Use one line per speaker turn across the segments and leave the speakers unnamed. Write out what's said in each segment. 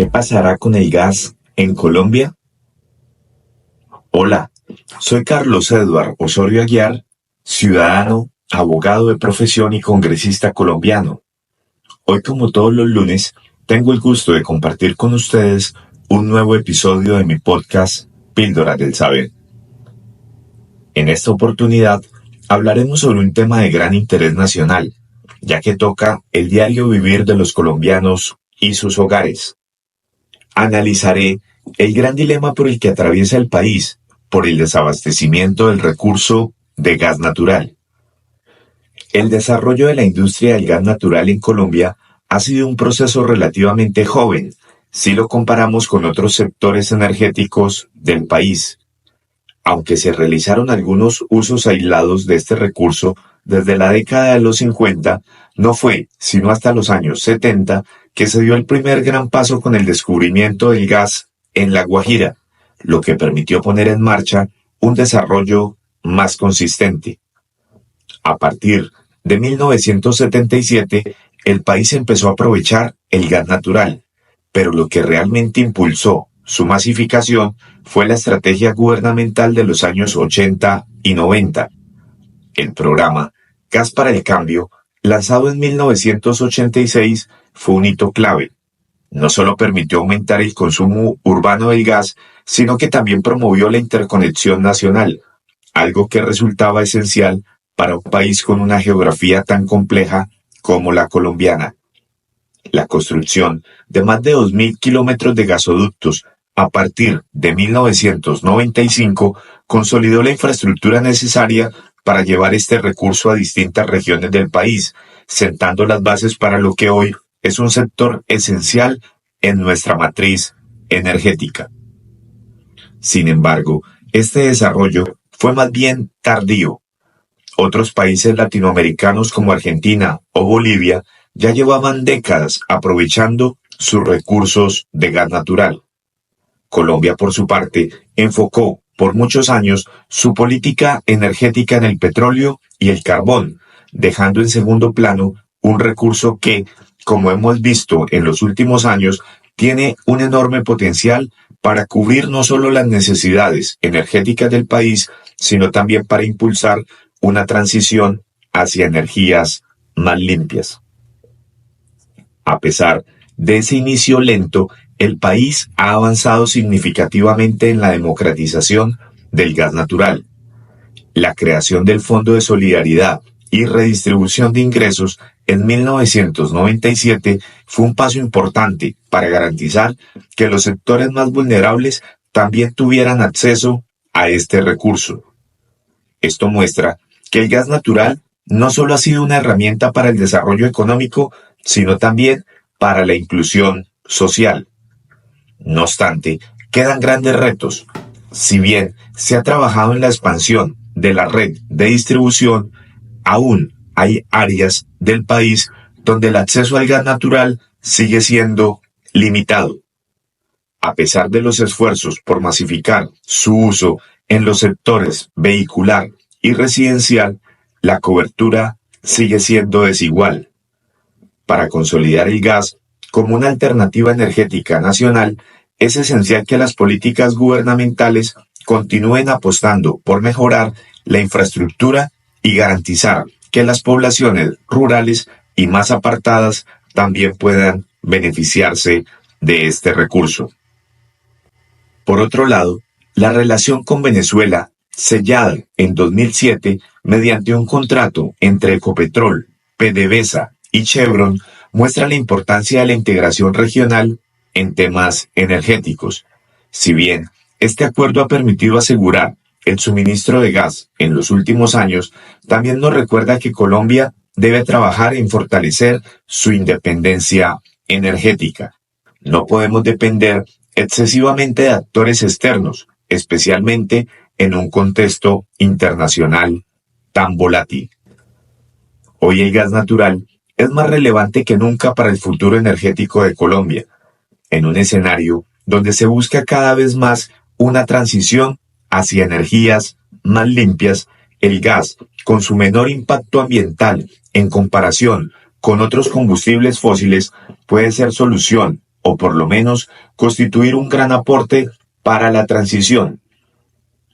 ¿Qué pasará con el gas en Colombia? Hola, soy Carlos Eduard Osorio Aguiar, ciudadano, abogado de profesión y congresista colombiano. Hoy, como todos los lunes, tengo el gusto de compartir con ustedes un nuevo episodio de mi podcast Píldoras del Saber. En esta oportunidad, hablaremos sobre un tema de gran interés nacional, ya que toca el diario vivir de los colombianos y sus hogares. Analizaré el gran dilema por el que atraviesa el país por el desabastecimiento del recurso de gas natural. El desarrollo de la industria del gas natural en Colombia ha sido un proceso relativamente joven si lo comparamos con otros sectores energéticos del país. Aunque se realizaron algunos usos aislados de este recurso desde la década de los 50, no fue sino hasta los años 70 que se dio el primer gran paso con el descubrimiento del gas en La Guajira, lo que permitió poner en marcha un desarrollo más consistente. A partir de 1977, el país empezó a aprovechar el gas natural, pero lo que realmente impulsó su masificación fue la estrategia gubernamental de los años 80 y 90. El programa Gas para el Cambio, lanzado en 1986, fue un hito clave. No solo permitió aumentar el consumo urbano del gas, sino que también promovió la interconexión nacional, algo que resultaba esencial para un país con una geografía tan compleja como la colombiana. La construcción de más de 2.000 kilómetros de gasoductos a partir de 1995 consolidó la infraestructura necesaria para llevar este recurso a distintas regiones del país, sentando las bases para lo que hoy es un sector esencial en nuestra matriz energética. Sin embargo, este desarrollo fue más bien tardío. Otros países latinoamericanos como Argentina o Bolivia ya llevaban décadas aprovechando sus recursos de gas natural. Colombia, por su parte, enfocó por muchos años su política energética en el petróleo y el carbón, dejando en segundo plano un recurso que, como hemos visto en los últimos años, tiene un enorme potencial para cubrir no solo las necesidades energéticas del país, sino también para impulsar una transición hacia energías más limpias. A pesar de ese inicio lento, el país ha avanzado significativamente en la democratización del gas natural. La creación del Fondo de Solidaridad y Redistribución de Ingresos en 1997 fue un paso importante para garantizar que los sectores más vulnerables también tuvieran acceso a este recurso. Esto muestra que el gas natural no solo ha sido una herramienta para el desarrollo económico, sino también para la inclusión social. No obstante, quedan grandes retos. Si bien se ha trabajado en la expansión de la red de distribución, aún hay áreas del país donde el acceso al gas natural sigue siendo limitado. A pesar de los esfuerzos por masificar su uso en los sectores vehicular y residencial, la cobertura sigue siendo desigual. Para consolidar el gas como una alternativa energética nacional, es esencial que las políticas gubernamentales continúen apostando por mejorar la infraestructura y garantizar que las poblaciones rurales y más apartadas también puedan beneficiarse de este recurso. Por otro lado, la relación con Venezuela, sellada en 2007 mediante un contrato entre Ecopetrol, PDVSA y Chevron, muestra la importancia de la integración regional en temas energéticos. Si bien este acuerdo ha permitido asegurar el suministro de gas en los últimos años, también nos recuerda que Colombia debe trabajar en fortalecer su independencia energética. No podemos depender excesivamente de actores externos, especialmente en un contexto internacional tan volátil. Hoy el gas natural es más relevante que nunca para el futuro energético de Colombia, en un escenario donde se busca cada vez más una transición hacia energías más limpias. El gas, con su menor impacto ambiental en comparación con otros combustibles fósiles, puede ser solución o por lo menos constituir un gran aporte para la transición.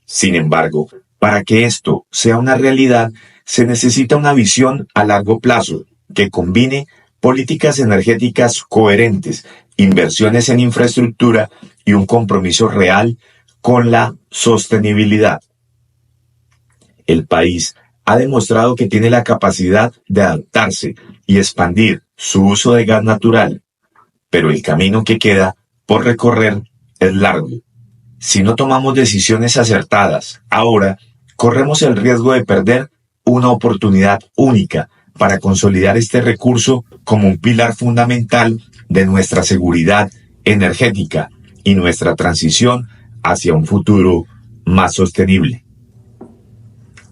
Sin embargo, para que esto sea una realidad, se necesita una visión a largo plazo que combine políticas energéticas coherentes, inversiones en infraestructura y un compromiso real con la sostenibilidad. El país ha demostrado que tiene la capacidad de adaptarse y expandir su uso de gas natural, pero el camino que queda por recorrer es largo. Si no tomamos decisiones acertadas ahora, corremos el riesgo de perder una oportunidad única para consolidar este recurso como un pilar fundamental de nuestra seguridad energética y nuestra transición hacia un futuro más sostenible.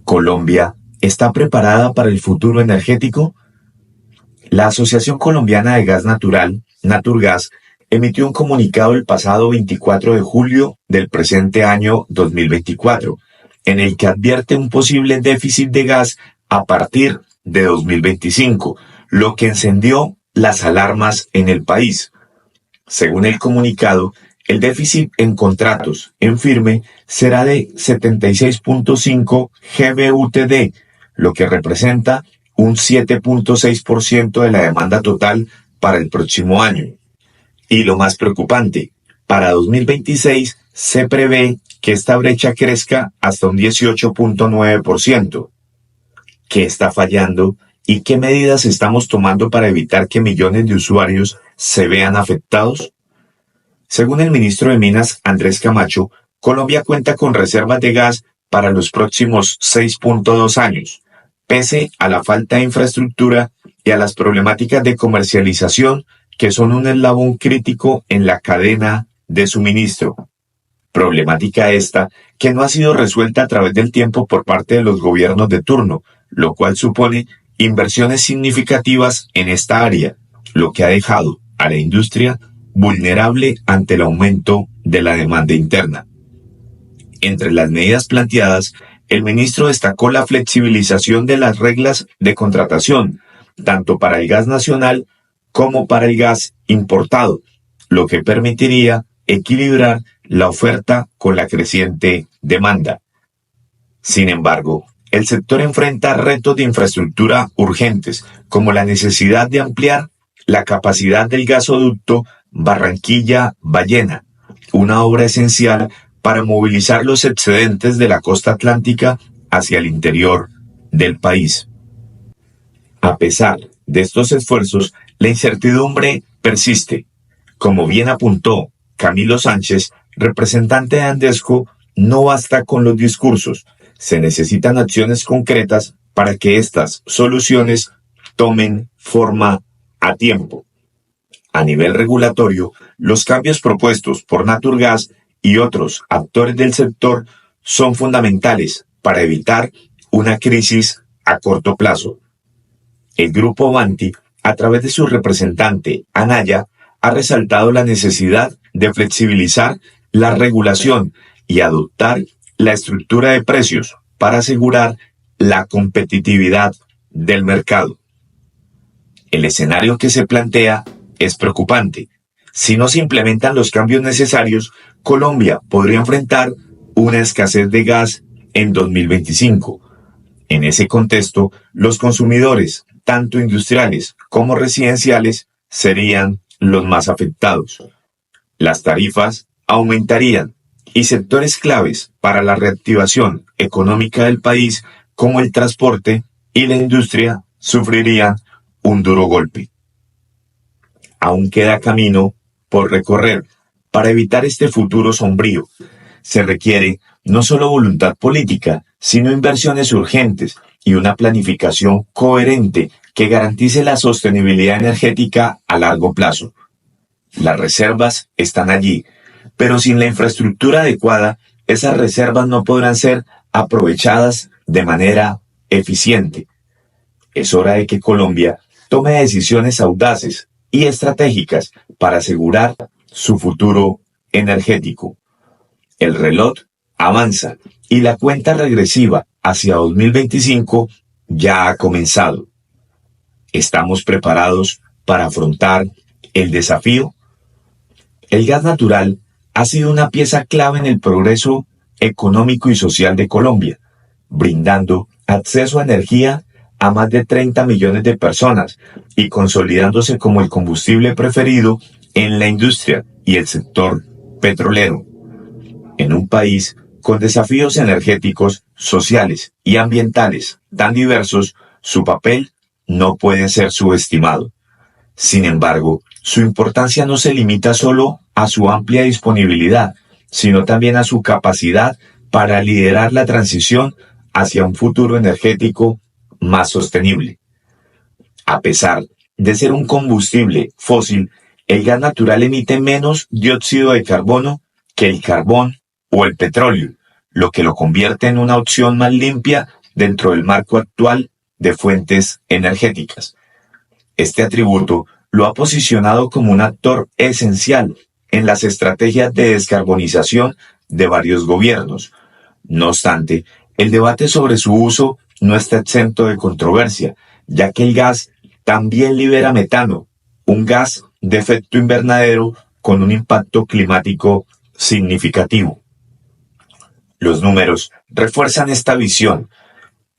¿Colombia está preparada para el futuro energético? La Asociación Colombiana de Gas Natural, Naturgas, emitió un comunicado el pasado 24 de julio del presente año 2024, en el que advierte un posible déficit de gas a partir de 2025, lo que encendió las alarmas en el país. Según el comunicado, el déficit en contratos en firme será de 76.5 GBUTD, lo que representa un 7.6% de la demanda total para el próximo año. Y lo más preocupante, para 2026 se prevé que esta brecha crezca hasta un 18.9%. ¿Qué está fallando y qué medidas estamos tomando para evitar que millones de usuarios se vean afectados? Según el ministro de Minas, Andrés Camacho, Colombia cuenta con reservas de gas para los próximos 6.2 años, pese a la falta de infraestructura y a las problemáticas de comercialización que son un eslabón crítico en la cadena de suministro. Problemática esta que no ha sido resuelta a través del tiempo por parte de los gobiernos de turno, lo cual supone inversiones significativas en esta área, lo que ha dejado a la industria vulnerable ante el aumento de la demanda interna. Entre las medidas planteadas, el ministro destacó la flexibilización de las reglas de contratación, tanto para el gas nacional como para el gas importado, lo que permitiría equilibrar la oferta con la creciente demanda. Sin embargo, el sector enfrenta retos de infraestructura urgentes, como la necesidad de ampliar la capacidad del gasoducto Barranquilla-Ballena, una obra esencial para movilizar los excedentes de la costa atlántica hacia el interior del país. A pesar de estos esfuerzos, la incertidumbre persiste. Como bien apuntó Camilo Sánchez, representante de Andesco, no basta con los discursos, se necesitan acciones concretas para que estas soluciones tomen forma a tiempo. A nivel regulatorio, los cambios propuestos por Naturgas y otros actores del sector son fundamentales para evitar una crisis a corto plazo. El grupo Vanti, a través de su representante Anaya, ha resaltado la necesidad de flexibilizar la regulación y adoptar la estructura de precios para asegurar la competitividad del mercado. El escenario que se plantea es preocupante. Si no se implementan los cambios necesarios, Colombia podría enfrentar una escasez de gas en 2025. En ese contexto, los consumidores, tanto industriales como residenciales, serían los más afectados. Las tarifas aumentarían y sectores claves para la reactivación económica del país, como el transporte y la industria, sufrirían un duro golpe. Aún queda camino por recorrer para evitar este futuro sombrío. Se requiere no solo voluntad política, sino inversiones urgentes y una planificación coherente que garantice la sostenibilidad energética a largo plazo. Las reservas están allí, pero sin la infraestructura adecuada, esas reservas no podrán ser aprovechadas de manera eficiente. Es hora de que Colombia tome decisiones audaces y estratégicas para asegurar su futuro energético. El reloj avanza y la cuenta regresiva hacia 2025 ya ha comenzado. ¿Estamos preparados para afrontar el desafío? El gas natural ha sido una pieza clave en el progreso económico y social de Colombia, brindando acceso a energía a más de 30 millones de personas y consolidándose como el combustible preferido en la industria y el sector petrolero. En un país con desafíos energéticos, sociales y ambientales tan diversos, su papel no puede ser subestimado. Sin embargo, su importancia no se limita solo a su amplia disponibilidad, sino también a su capacidad para liderar la transición hacia un futuro energético más sostenible. A pesar de ser un combustible fósil, el gas natural emite menos dióxido de carbono que el carbón o el petróleo, lo que lo convierte en una opción más limpia dentro del marco actual de fuentes energéticas. Este atributo lo ha posicionado como un actor esencial en las estrategias de descarbonización de varios gobiernos. No obstante, el debate sobre su uso no está exento de controversia, ya que el gas también libera metano, un gas de efecto invernadero con un impacto climático significativo. Los números refuerzan esta visión.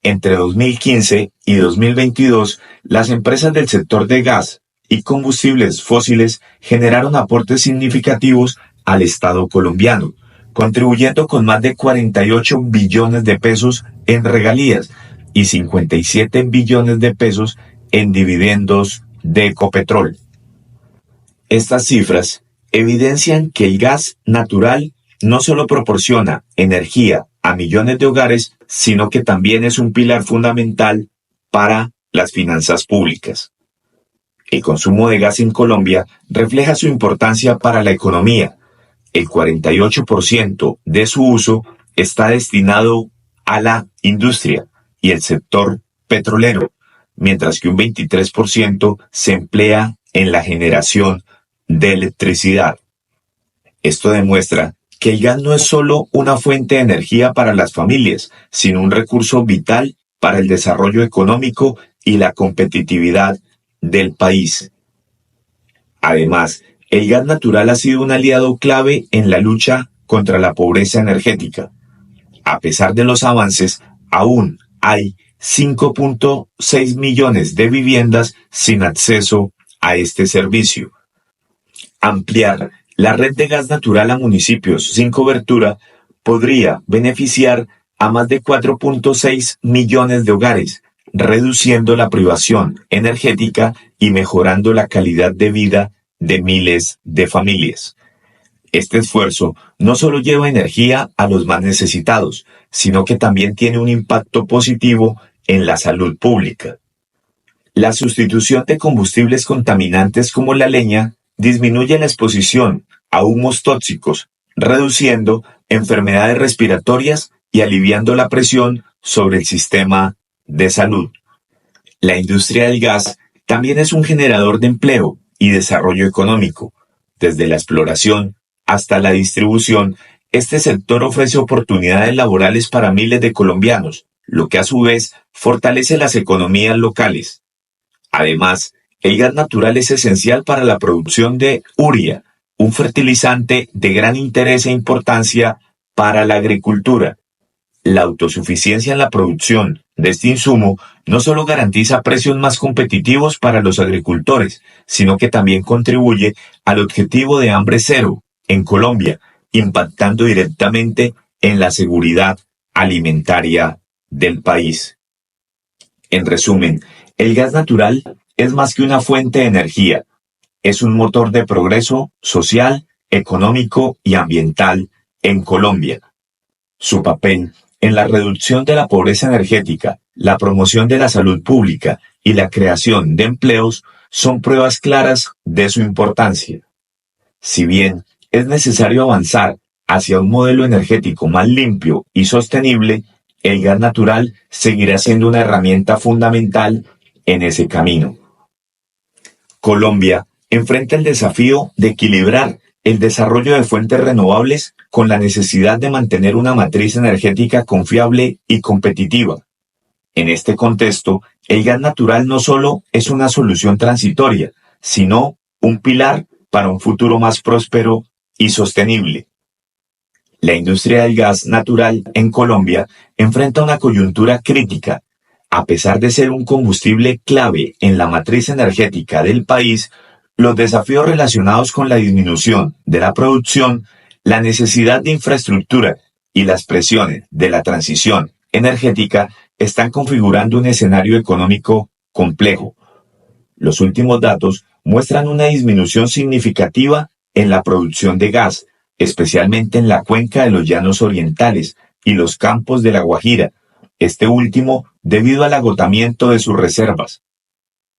Entre 2015 y 2022, las empresas del sector de gas y combustibles fósiles generaron aportes significativos al Estado colombiano, contribuyendo con más de 48 billones de pesos en regalías y 57 billones de pesos en dividendos de Ecopetrol. Estas cifras evidencian que el gas natural no solo proporciona energía a millones de hogares, sino que también es un pilar fundamental para las finanzas públicas. El consumo de gas en Colombia refleja su importancia para la economía. El 48% de su uso está destinado a la industria y el sector petrolero, mientras que un 23% se emplea en la generación de electricidad. Esto demuestra que el gas no es solo una fuente de energía para las familias, sino un recurso vital para el desarrollo económico y la competitividad del país. Además, el gas natural ha sido un aliado clave en la lucha contra la pobreza energética. A pesar de los avances, aún hay 5.6 millones de viviendas sin acceso a este servicio. Ampliar la red de gas natural a municipios sin cobertura podría beneficiar a más de 4.6 millones de hogares, reduciendo la privación energética y mejorando la calidad de vida de miles de familias. Este esfuerzo no solo lleva energía a los más necesitados, sino que también tiene un impacto positivo en la salud pública. La sustitución de combustibles contaminantes como la leña disminuye la exposición a humos tóxicos, reduciendo enfermedades respiratorias y aliviando la presión sobre el sistema de salud. La industria del gas también es un generador de empleo y desarrollo económico. Desde la exploración hasta la distribución, este sector ofrece oportunidades laborales para miles de colombianos, lo que a su vez fortalece las economías locales. Además, el gas natural es esencial para la producción de urea, un fertilizante de gran interés e importancia para la agricultura. La autosuficiencia en la producción de este insumo no solo garantiza precios más competitivos para los agricultores, sino que también contribuye al objetivo de hambre cero en Colombia, impactando directamente en la seguridad alimentaria del país. En resumen, el gas natural es más que una fuente de energía, es un motor de progreso social, económico y ambiental en Colombia. Su papel en la reducción de la pobreza energética, la promoción de la salud pública y la creación de empleos son pruebas claras de su importancia. Si bien es necesario avanzar hacia un modelo energético más limpio y sostenible, el gas natural seguirá siendo una herramienta fundamental en ese camino. Colombia enfrenta el desafío de equilibrar el desarrollo de fuentes renovables con la necesidad de mantener una matriz energética confiable y competitiva. En este contexto, el gas natural no solo es una solución transitoria, sino un pilar para un futuro más próspero y sostenible. La industria del gas natural en Colombia enfrenta una coyuntura crítica. A pesar de ser un combustible clave en la matriz energética del país, los desafíos relacionados con la disminución de la producción, la necesidad de infraestructura y las presiones de la transición energética están configurando un escenario económico complejo. Los últimos datos muestran una disminución significativa en la producción de gas, especialmente en la cuenca de los Llanos Orientales y los campos de La Guajira, este último debido al agotamiento de sus reservas.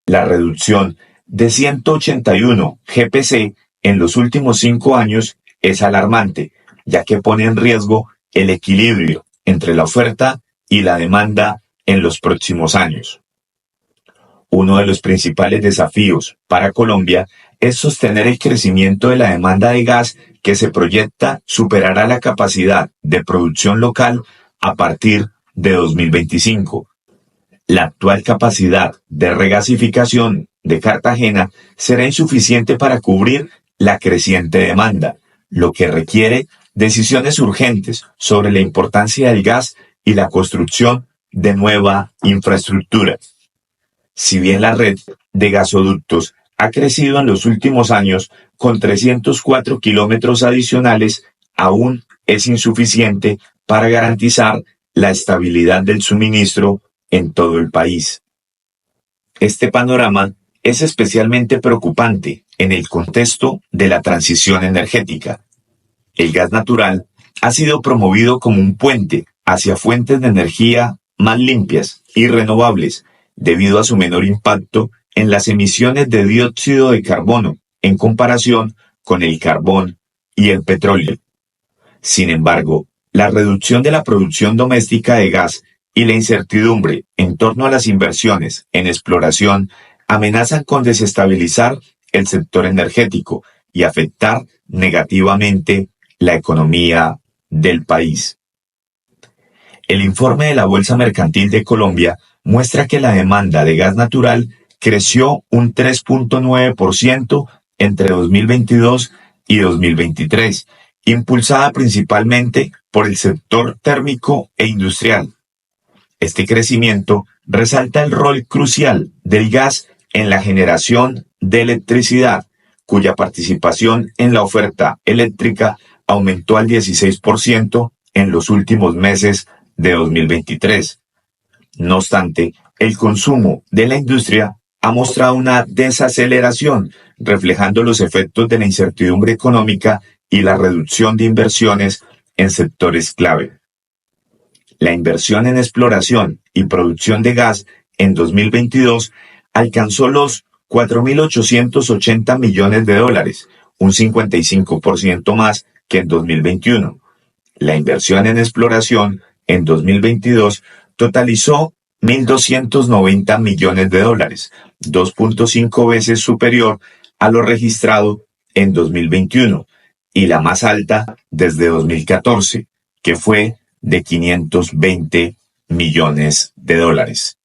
La reducción de 181 GPC en los últimos 5 años es alarmante, ya que pone en riesgo el equilibrio entre la oferta y la demanda en los próximos años. Uno de los principales desafíos para Colombia es sostener el crecimiento de la demanda de gas que se proyecta superará la capacidad de producción local a partir de 2025. La actual capacidad de regasificación de Cartagena será insuficiente para cubrir la creciente demanda, lo que requiere decisiones urgentes sobre la importancia del gas y la construcción de nueva infraestructura. Si bien la red de gasoductos ha crecido en los últimos años con 304 kilómetros adicionales, aún es insuficiente para garantizar la estabilidad del suministro en todo el país. Este panorama es especialmente preocupante en el contexto de la transición energética. El gas natural ha sido promovido como un puente hacia fuentes de energía más limpias y renovables, debido a su menor impacto en las emisiones de dióxido de carbono en comparación con el carbón y el petróleo. Sin embargo, la reducción de la producción doméstica de gas y la incertidumbre en torno a las inversiones en exploración amenazan con desestabilizar el sector energético y afectar negativamente la economía del país. El informe de la Bolsa Mercantil de Colombia muestra que la demanda de gas natural creció un 3.9% entre 2022 y 2023, impulsada principalmente por el sector térmico e industrial. Este crecimiento resalta el rol crucial del gas en la generación de electricidad, cuya participación en la oferta eléctrica aumentó al 16% en los últimos meses de 2023. No obstante, el consumo de la industria ha mostrado una desaceleración, reflejando los efectos de la incertidumbre económica y la reducción de inversiones en sectores clave. La inversión en exploración y producción de gas en 2022 alcanzó los 4.880 millones de dólares, un 55% más que en 2021. La inversión en exploración en 2022 totalizó 1.290 millones de dólares, 2.5 veces superior a lo registrado en 2021 y la más alta desde 2014, que fue de 520 millones de dólares.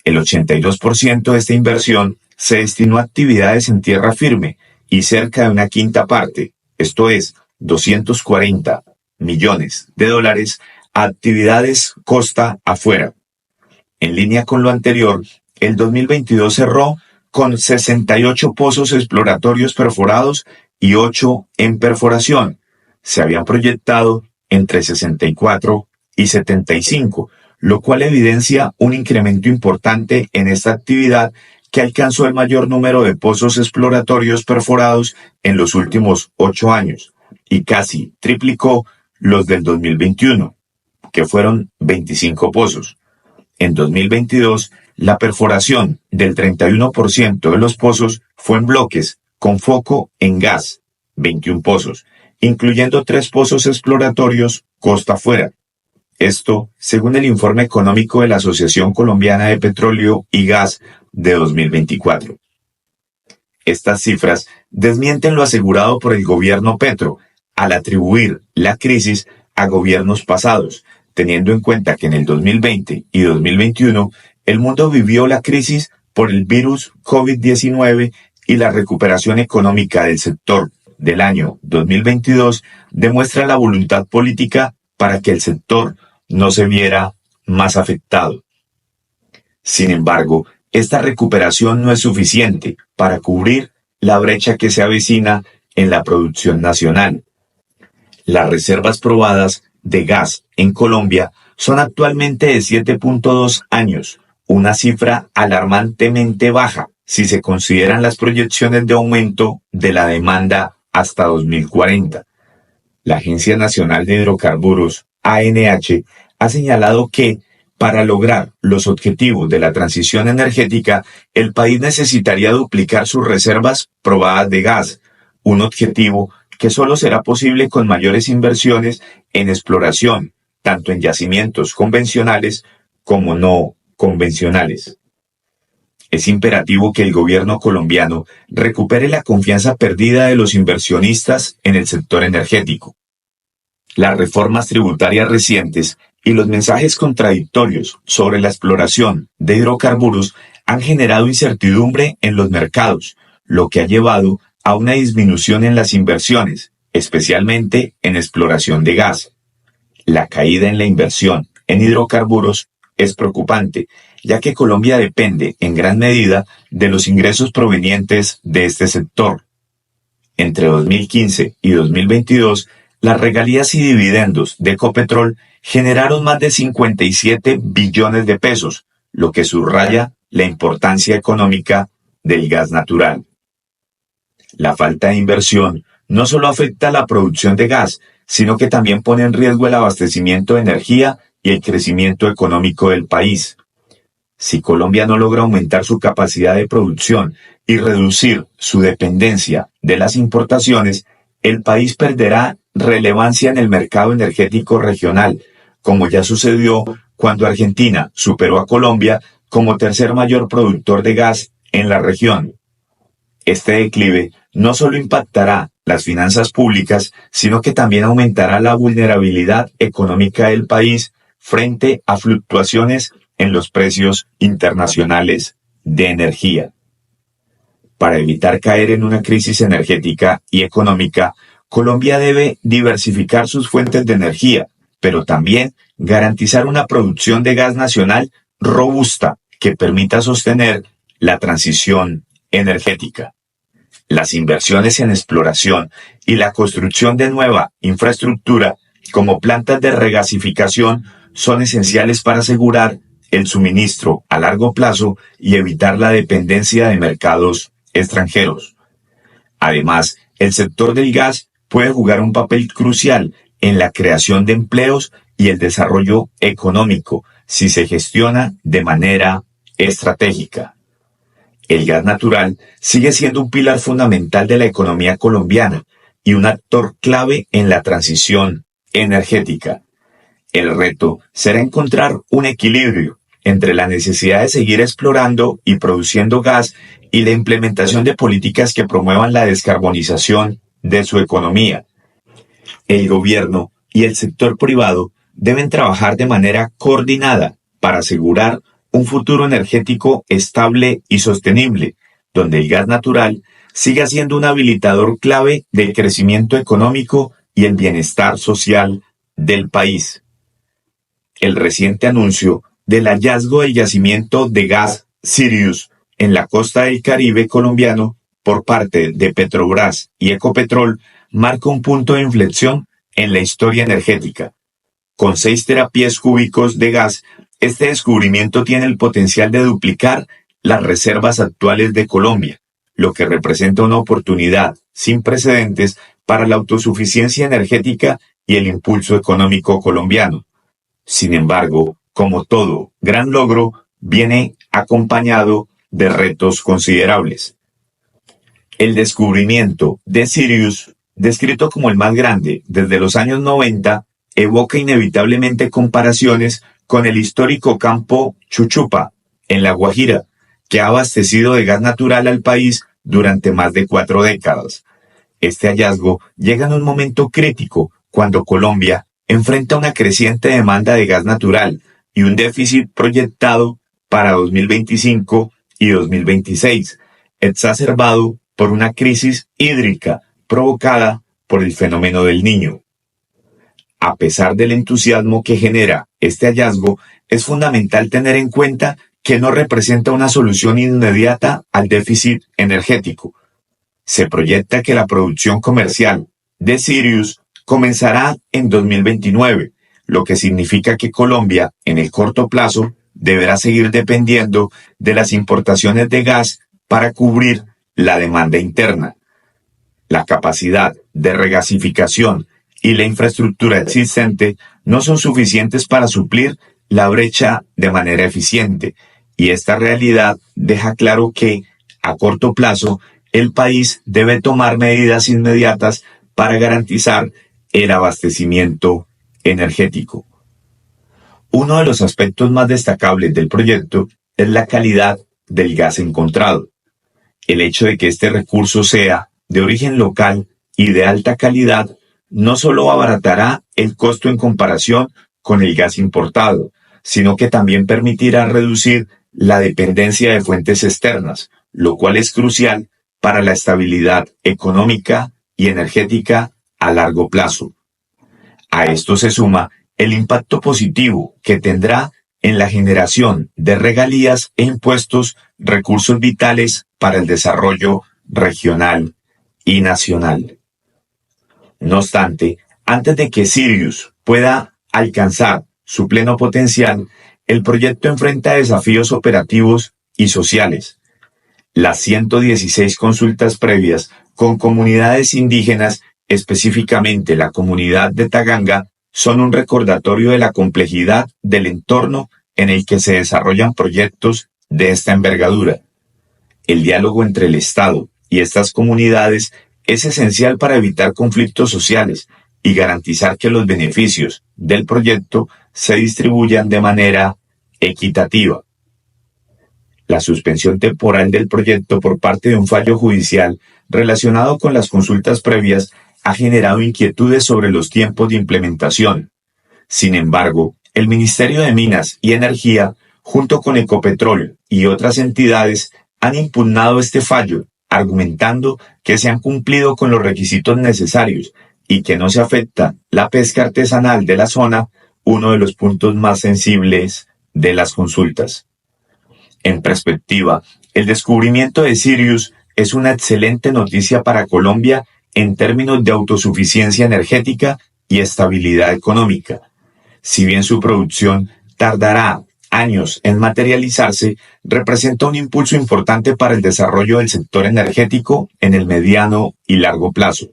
El 82% de esta inversión se destinó a actividades en tierra firme y cerca de una quinta parte, esto es, 240 millones de dólares, a actividades costa afuera. En línea con lo anterior, el 2022 cerró con 68 pozos exploratorios perforados y 8 en perforación. Se habían proyectado entre 64 y 75, lo cual evidencia un incremento importante en esta actividad que alcanzó el mayor número de pozos exploratorios perforados en los últimos 8 años y casi triplicó los del 2021, que fueron 25 pozos. En 2022, la perforación del 31% de los pozos fue en bloques, con foco en gas, 21 pozos, incluyendo 3 pozos exploratorios costa afuera. Esto, según el informe económico de la Asociación Colombiana de Petróleo y Gas de 2024. Estas cifras desmienten lo asegurado por el gobierno Petro al atribuir la crisis a gobiernos pasados, teniendo en cuenta que en el 2020 y 2021 el mundo vivió la crisis por el virus COVID-19 y la recuperación económica del sector del año 2022 demuestra la voluntad política para que el sector no se viera más afectado. Sin embargo, esta recuperación no es suficiente para cubrir la brecha que se avecina en la producción nacional. Las reservas probadas de gas en Colombia son actualmente de 7.2 años, una cifra alarmantemente baja si se consideran las proyecciones de aumento de la demanda hasta 2040. La Agencia Nacional de Hidrocarburos, ANH, ha señalado que para lograr los objetivos de la transición energética, el país necesitaría duplicar sus reservas probadas de gas, un objetivo que solo será posible con mayores inversiones en exploración, tanto en yacimientos convencionales como no convencionales. Es imperativo que el gobierno colombiano recupere la confianza perdida de los inversionistas en el sector energético. Las reformas tributarias recientes y los mensajes contradictorios sobre la exploración de hidrocarburos han generado incertidumbre en los mercados, lo que ha llevado a una disminución en las inversiones, especialmente en exploración de gas. La caída en la inversión en hidrocarburos es preocupante, ya que Colombia depende en gran medida de los ingresos provenientes de este sector. Entre 2015 y 2022, las regalías y dividendos de Ecopetrol generaron más de 57 billones de pesos, lo que subraya la importancia económica del gas natural. La falta de inversión no solo afecta la producción de gas, sino que también pone en riesgo el abastecimiento de energía y el crecimiento económico del país. Si Colombia no logra aumentar su capacidad de producción y reducir su dependencia de las importaciones, el país perderá relevancia en el mercado energético regional, como ya sucedió cuando Argentina superó a Colombia como tercer mayor productor de gas en la región. Este declive no solo impactará las finanzas públicas, sino que también aumentará la vulnerabilidad económica del país frente a fluctuaciones en los precios internacionales de energía. Para evitar caer en una crisis energética y económica, Colombia debe diversificar sus fuentes de energía, pero también garantizar una producción de gas nacional robusta que permita sostener la transición energética. Las inversiones en exploración y la construcción de nueva infraestructura, como plantas de regasificación, son esenciales para asegurar el suministro a largo plazo y evitar la dependencia de mercados extranjeros. Además, el sector del gas puede jugar un papel crucial en la creación de empleos y el desarrollo económico si se gestiona de manera estratégica. El gas natural sigue siendo un pilar fundamental de la economía colombiana y un actor clave en la transición energética. El reto será encontrar un equilibrio entre la necesidad de seguir explorando y produciendo gas y la implementación de políticas que promuevan la descarbonización de su economía. El gobierno y el sector privado deben trabajar de manera coordinada para asegurar un futuro energético estable y sostenible, donde el gas natural siga siendo un habilitador clave del crecimiento económico y el bienestar social del país. El reciente anuncio del hallazgo del yacimiento de gas Sirius en la costa del Caribe colombiano por parte de Petrobras y Ecopetrol marca un punto de inflexión en la historia energética. Con 6 terapiés cúbicos de gas, este descubrimiento tiene el potencial de duplicar las reservas actuales de Colombia, lo que representa una oportunidad sin precedentes para la autosuficiencia energética y el impulso económico colombiano. Sin embargo, como todo gran logro, viene acompañado de retos considerables. El descubrimiento de Sirius, descrito como el más grande desde los años 90, evoca inevitablemente comparaciones con el histórico campo Chuchupa, en La Guajira, que ha abastecido de gas natural al país durante más de 4 décadas. Este hallazgo llega en un momento crítico cuando Colombia enfrenta una creciente demanda de gas natural y un déficit proyectado para 2025 y 2026, exacerbado por una crisis hídrica provocada por el fenómeno del Niño. A pesar del entusiasmo que genera este hallazgo, es fundamental tener en cuenta que no representa una solución inmediata al déficit energético. Se proyecta que la producción comercial de Sirius comenzará en 2029, lo que significa que Colombia, en el corto plazo, deberá seguir dependiendo de las importaciones de gas para cubrir la demanda interna. La capacidad de regasificación y la infraestructura existente no son suficientes para suplir la brecha de manera eficiente, y esta realidad deja claro que, a corto plazo, el país debe tomar medidas inmediatas para garantizar el abastecimiento energético. Uno de los aspectos más destacables del proyecto es la calidad del gas encontrado. El hecho de que este recurso sea de origen local y de alta calidad no solo abaratará el costo en comparación con el gas importado, sino que también permitirá reducir la dependencia de fuentes externas, lo cual es crucial para la estabilidad económica y energética a largo plazo. A esto se suma el impacto positivo que tendrá en la generación de regalías e impuestos, recursos vitales para el desarrollo regional y nacional. No obstante, antes de que Sirius pueda alcanzar su pleno potencial, el proyecto enfrenta desafíos operativos y sociales. Las 116 consultas previas con comunidades indígenas, específicamente la comunidad de Taganga, son un recordatorio de la complejidad del entorno en el que se desarrollan proyectos de esta envergadura. El diálogo entre el Estado y estas comunidades es esencial para evitar conflictos sociales y garantizar que los beneficios del proyecto se distribuyan de manera equitativa. La suspensión temporal del proyecto por parte de un fallo judicial relacionado con las consultas previas ha generado inquietudes sobre los tiempos de implementación. Sin embargo, el Ministerio de Minas y Energía, junto con Ecopetrol y otras entidades, han impugnado este fallo, argumentando que se han cumplido con los requisitos necesarios y que no se afecta la pesca artesanal de la zona, uno de los puntos más sensibles de las consultas. En perspectiva, el descubrimiento de Sirius es una excelente noticia para Colombia en términos de autosuficiencia energética y estabilidad económica. Si bien su producción tardará años en materializarse, representa un impulso importante para el desarrollo del sector energético en el mediano y largo plazo.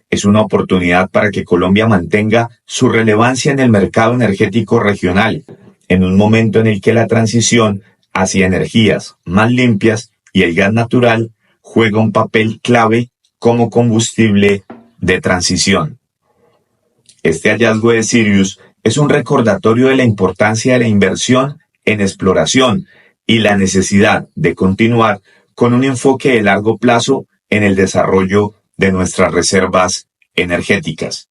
Es una oportunidad para que Colombia mantenga su relevancia en el mercado energético regional, en un momento en el que la transición hacia energías más limpias y el gas natural juega un papel clave como combustible de transición. Este hallazgo de Sirius es un recordatorio de la importancia de la inversión en exploración y la necesidad de continuar con un enfoque de largo plazo en el desarrollo de nuestras reservas energéticas.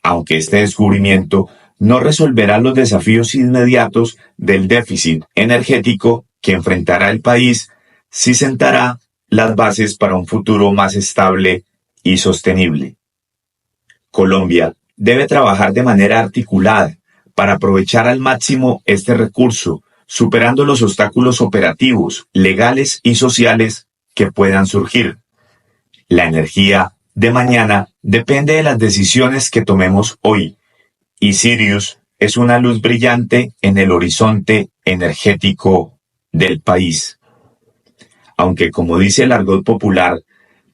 Aunque este descubrimiento no resolverá los desafíos inmediatos del déficit energético que enfrentará el país, sí sentará las bases para un futuro más estable y sostenible. Colombia debe trabajar de manera articulada para aprovechar al máximo este recurso, superando los obstáculos operativos, legales y sociales que puedan surgir. La energía de mañana depende de las decisiones que tomemos hoy, y Sirius es una luz brillante en el horizonte energético del país. Aunque, como dice el argot popular,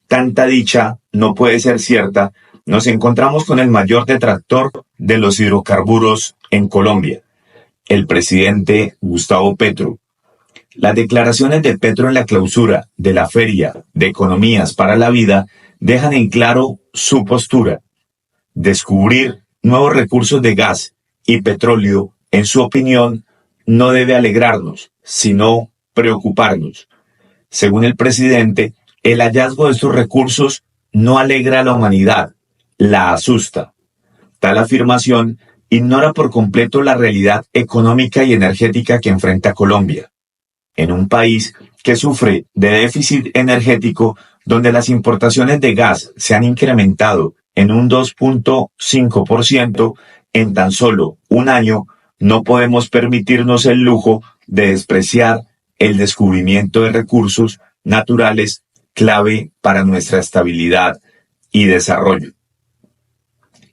tanta dicha no puede ser cierta, nos encontramos con el mayor detractor de los hidrocarburos en Colombia, el presidente Gustavo Petro. Las declaraciones de Petro en la clausura de la Feria de Economías para la Vida dejan en claro su postura. Descubrir nuevos recursos de gas y petróleo, en su opinión, no debe alegrarnos, sino preocuparnos. Según el presidente, el hallazgo de estos recursos no alegra a la humanidad, la asusta. Tal afirmación ignora por completo la realidad económica y energética que enfrenta Colombia. En un país que sufre de déficit energético, donde las importaciones de gas se han incrementado en un 2.5% en tan solo un año, no podemos permitirnos el lujo de despreciar el descubrimiento de recursos naturales clave para nuestra estabilidad y desarrollo.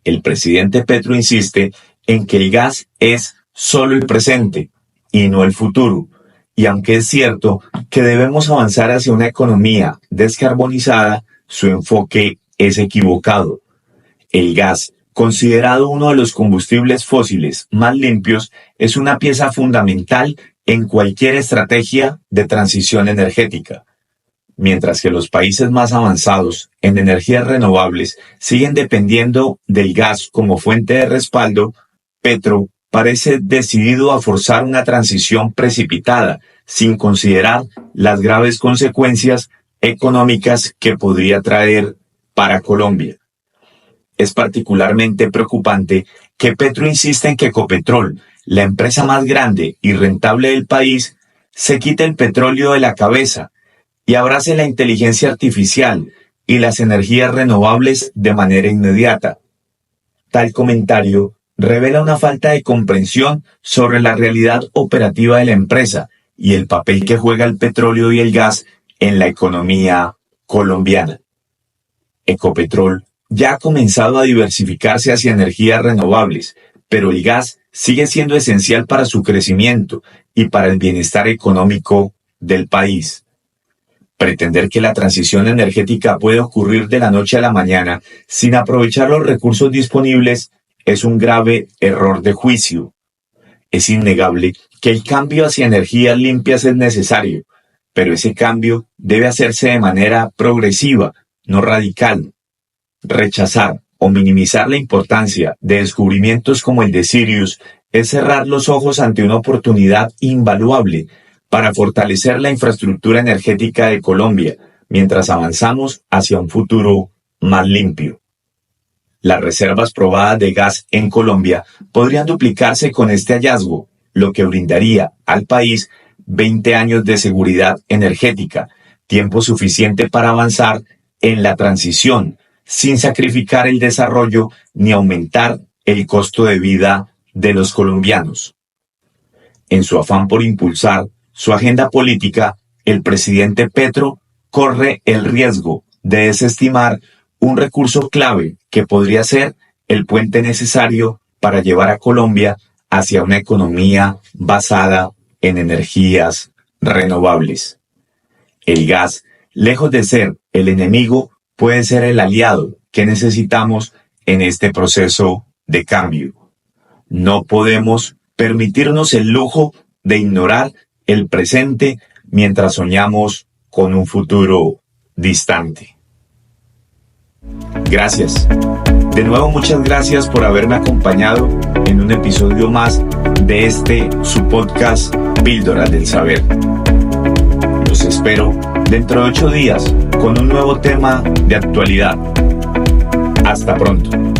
El presidente Petro insiste en que el gas es solo el presente y no el futuro, y aunque es cierto que debemos avanzar hacia una economía descarbonizada, su enfoque es equivocado. El gas, considerado uno de los combustibles fósiles más limpios, es una pieza fundamental en cualquier estrategia de transición energética. Mientras que los países más avanzados en energías renovables siguen dependiendo del gas como fuente de respaldo, Petro parece decidido a forzar una transición precipitada, sin considerar las graves consecuencias económicas que podría traer para Colombia. Es particularmente preocupante que Petro insista en que Ecopetrol, la empresa más grande y rentable del país, se quite el petróleo de la cabeza y abrace la inteligencia artificial y las energías renovables de manera inmediata. Tal comentario revela una falta de comprensión sobre la realidad operativa de la empresa y el papel que juega el petróleo y el gas en la economía colombiana. Ecopetrol ya ha comenzado a diversificarse hacia energías renovables, pero el gas sigue siendo esencial para su crecimiento y para el bienestar económico del país. Pretender que la transición energética puede ocurrir de la noche a la mañana sin aprovechar los recursos disponibles es un grave error de juicio. Es innegable que el cambio hacia energías limpias es necesario, pero ese cambio debe hacerse de manera progresiva, no radical. Rechazar o minimizar la importancia de descubrimientos como el de Sirius es cerrar los ojos ante una oportunidad invaluable para fortalecer la infraestructura energética de Colombia mientras avanzamos hacia un futuro más limpio. Las reservas probadas de gas en Colombia podrían duplicarse con este hallazgo, lo que brindaría al país 20 años de seguridad energética, tiempo suficiente para avanzar en la transición, sin sacrificar el desarrollo ni aumentar el costo de vida de los colombianos. En su afán por impulsar su agenda política, el presidente Petro corre el riesgo de desestimar un recurso clave que podría ser el puente necesario para llevar a Colombia hacia una economía basada en energías renovables. El gas, lejos de ser el enemigo, puede ser el aliado que necesitamos en este proceso de cambio. No podemos permitirnos el lujo de ignorar el presente mientras soñamos con un futuro distante. Gracias. De nuevo, muchas gracias por haberme acompañado en un episodio más de su podcast Píldoras del Saber. Los espero dentro de 8 días con un nuevo tema de actualidad. Hasta pronto.